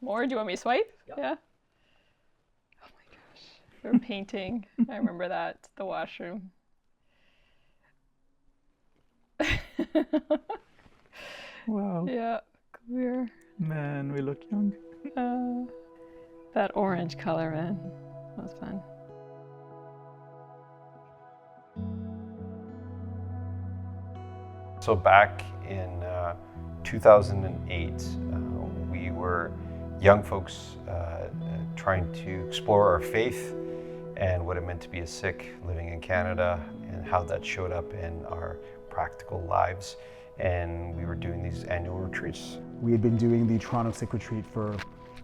More? Do you want me to swipe? Yep. Yeah. Oh my gosh. We were painting. I remember that. The washroom. Wow. Yeah. Clear. Man, we look young. That orange color, man. That was fun. So back in 2008, we were young folks trying to explore our faith and what it meant to be a Sikh living in Canada and how that showed up in our practical lives. And we were doing these annual retreats. We had been doing the Toronto Sikh Retreat for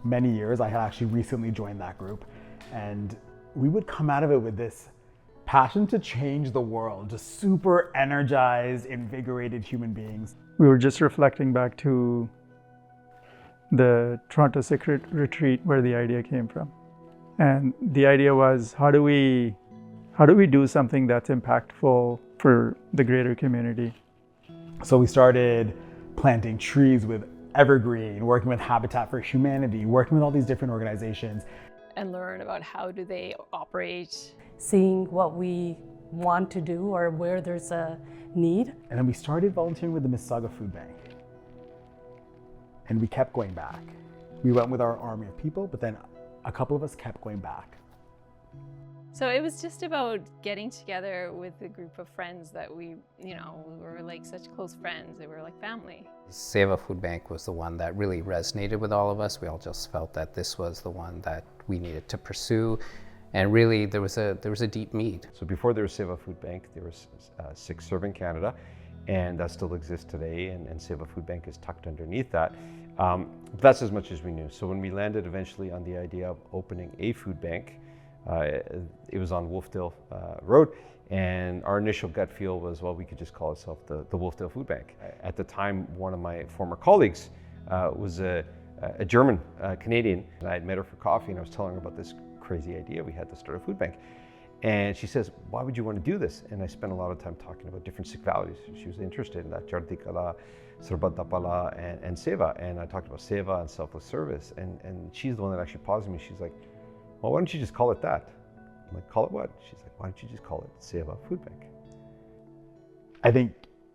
many years. I had actually recently joined that group. And we would come out of it with this passion to change the world, just super energized, invigorated human beings. We were just reflecting back to the Toronto Sikh Retreat where the idea came from. And the idea was, how do we do something that's impactful for the greater community? So we started planting trees with Evergreen, working with Habitat for Humanity, working with all these different organizations. And learn about how do they operate. Seeing what we want to do or where there's a need. And then we started volunteering with the Seva Food Bank. And we kept going back. We went with our army of people, but then a couple of us kept going back. So it was just about getting together with a group of friends that we were like such close friends. They were like family. Seva Food Bank was the one that really resonated with all of us. We all just felt that this was the one that we needed to pursue. And really, there was a deep need. So before there was Seva Food Bank, there was Sikh Serve Canada, and that still exists today, and Seva Food Bank is tucked underneath that. But that's as much as we knew. So when we landed eventually on the idea of opening a food bank, it was on Wolfdale Road, and our initial gut feel was, well, we could just call ourselves the Wolfdale Food Bank. At the time, one of my former colleagues was a German Canadian, and I had met her for coffee, and I was telling her about this crazy idea we had to start a food bank. And she says, why would you want to do this? And I spent a lot of time talking about different Sikh values. She was interested in that, Chardi Kala, Sarbat Dapala, and Seva. And I talked about Seva and selfless service. And she's the one that actually paused me. She's like, well, why don't you just call it that? I'm like, call it what? She's like, why don't you just call it Seva Food Bank? I think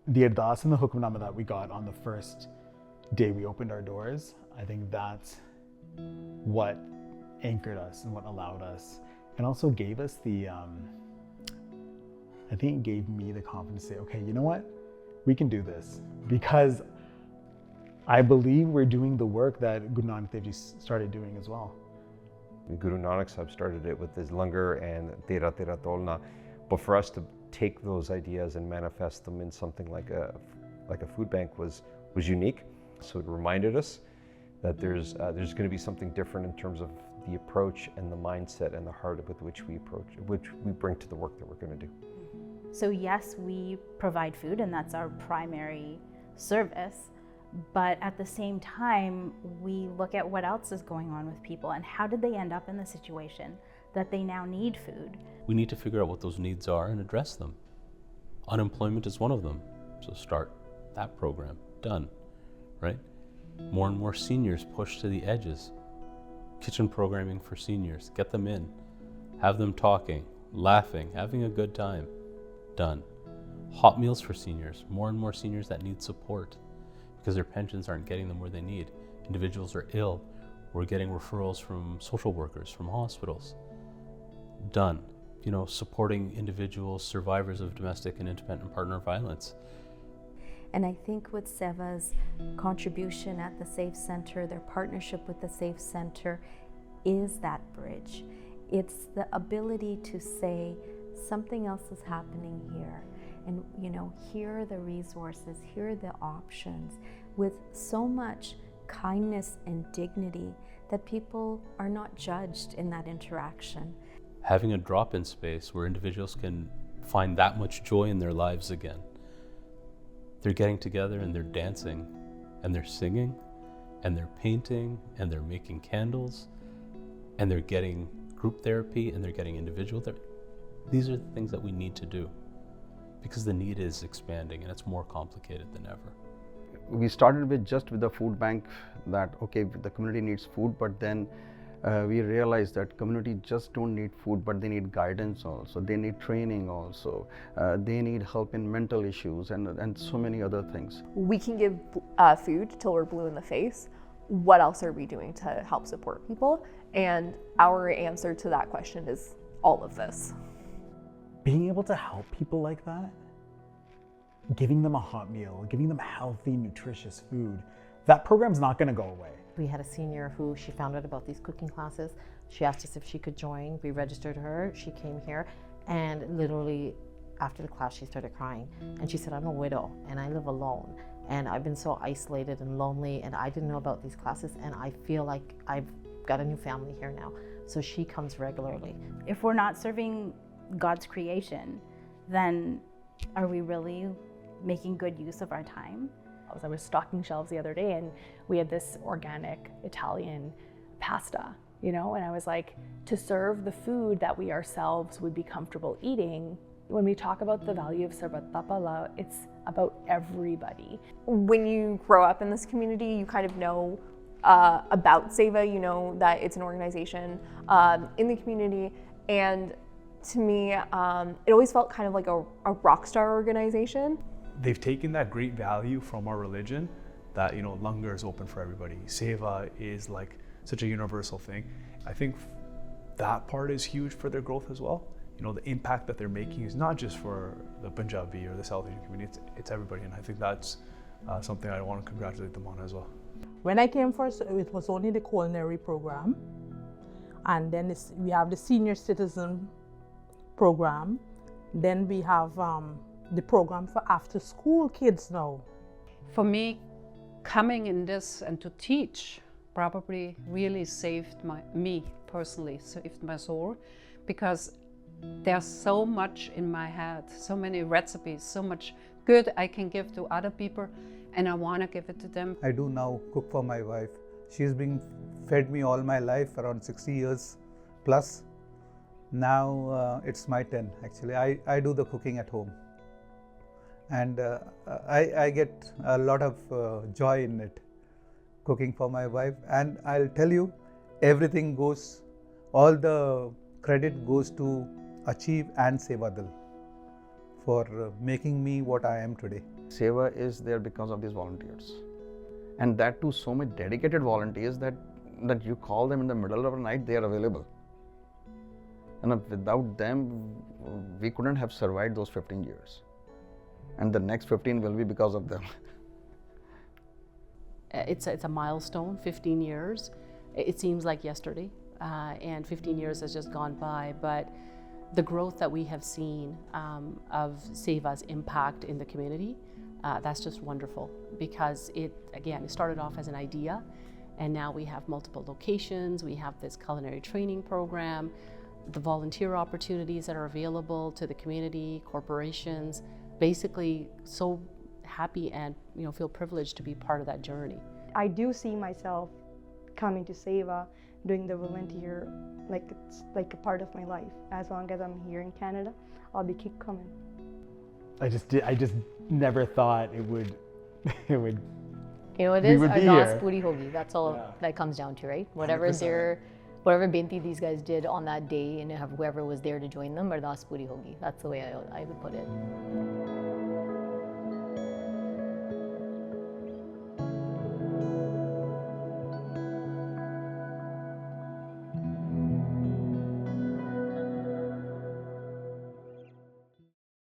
the ardas and the hukamnama that we got on the first day we opened our doors, I think that's what anchored us and what allowed us, and also gave us the, I think it gave me the confidence to say, okay, you know what? We can do this, because I believe we're doing the work that Guru Nanak Dev Ji started doing as well. Guru Nanak Sahib started it with his langar and Tera Tera Tolna, but for us to take those ideas and manifest them in something like a food bank was unique. So it reminded us that there's going to be something different in terms of the approach and the mindset and the heart with which we bring to the work that we're going to do. So yes, we provide food, and that's our primary service. But at the same time, we look at what else is going on with people and how did they end up in the situation that they now need food. We need to figure out what those needs are and address them. Unemployment is one of them, so start that program. Done, right? More and more seniors pushed to the edges. Kitchen programming for seniors, get them in, have them talking, laughing, having a good time. Done. Hot meals for seniors, more and more seniors that need support because their pensions aren't getting them where they need. Individuals are ill. We're getting referrals from social workers, from hospitals. Done. Supporting individuals, survivors of domestic and independent partner violence. And I think with Seva's contribution at the Safe Center, their partnership with the Safe Center is that bridge. It's the ability to say something else is happening here. And here are the resources, here are the options, with so much kindness and dignity that people are not judged in that interaction. Having a drop-in space where individuals can find that much joy in their lives again. They're getting together and they're dancing and they're singing and they're painting and they're making candles and they're getting group therapy and they're getting individual therapy. These are the things that we need to do because the need is expanding and it's more complicated than ever. we started with the food bank, that okay, the community needs food, but then we realized that community just don't need food, but they need guidance also, they need training also, they need help in mental issues and so many other things. We can give food till we're blue in the face. What else are we doing to help support people? And our answer to that question is all of this. Being able to help people like that, giving them a hot meal, giving them healthy, nutritious food, that program's not going to go away. We had a senior who, she found out about these cooking classes. She asked us if she could join. We registered her. She came here, and literally after the class she started crying. And she said, I'm a widow and I live alone, and I've been so isolated and lonely, and I didn't know about these classes, and I feel like I've got a new family here now. So she comes regularly. If we're not serving God's creation, then are we really making good use of our time? I was stocking shelves the other day, and we had this organic Italian pasta, you know, and I was like, to serve the food that we ourselves would be comfortable eating. When we talk about the value of Sarvatapala, it's about everybody. When you grow up in this community, you kind of know about Seva, you know that it's an organization in the community, and to me, it always felt kind of like a rock star organization. They've taken that great value from our religion, that, you know, langar is open for everybody. Seva is like such a universal thing. I think that part is huge for their growth as well. You know, the impact that they're making is not just for the Punjabi or the South Asian community, it's everybody. And I think that's something I want to congratulate them on as well. When I came first, it was only the culinary program. And then we have the senior citizen program. Then we have the program for after school kids now. For me, coming in this and to teach probably really saved me personally, saved my soul, because there's so much in my head, so many recipes, so much good I can give to other people, and I want to give it to them. I do now cook for my wife. She's been fed me all my life, around 60 years plus. Now it's my turn actually. I do the cooking at home, and I get a lot of joy in it, cooking for my wife. And I'll tell you, everything goes, all the credit goes to Achieve and Seva Dal for making me what I am today. Seva is there because of these volunteers, and that too so many dedicated volunteers that you call them in the middle of the night, they are available. And without them, we couldn't have survived those 15 years. And the next 15 will be because of them. It's a milestone, 15 years. It seems like yesterday, and 15 years has just gone by, but the growth that we have seen of Seva's impact in the community, that's just wonderful, because it started off as an idea, and now we have multiple locations, we have this culinary training program, the volunteer opportunities that are available to the community, corporations, basically so happy and feel privileged to be part of that journey. I do see myself coming to Seva, doing the volunteer, like it's like a part of my life. As long as I'm here in Canada, I'll keep coming. I just never thought it would it is ardas puri hogi. That's all that comes down to, right? Whatever binti these guys did on that day, and whoever was there to join them, ardas puri hogi. That's the way I would put it.